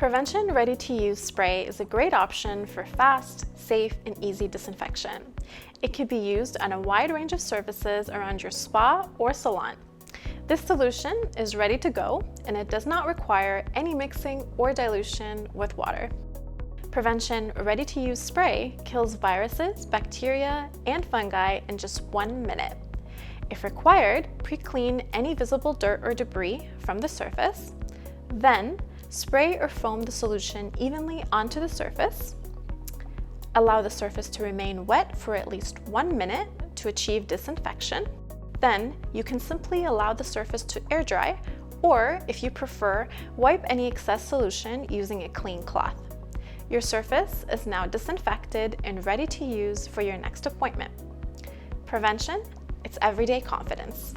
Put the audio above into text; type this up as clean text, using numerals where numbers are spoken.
Prevention ready-to-use spray is a great option for fast, safe, and easy disinfection. It can be used on a wide range of surfaces around your spa or salon. This solution is ready to go, and it does not require any mixing or dilution with water. Prevention ready-to-use spray kills viruses, bacteria, and fungi in just 1 minute. If required, pre-clean any visible dirt or debris from the surface. Then, spray or foam the solution evenly onto the surface. Allow the surface to remain wet for at least 1 minute to achieve disinfection. Then, you can simply allow the surface to air dry, or if you prefer, wipe any excess solution using a clean cloth. Your surface is now disinfected and ready to use for your next appointment. Prevention, it's everyday confidence.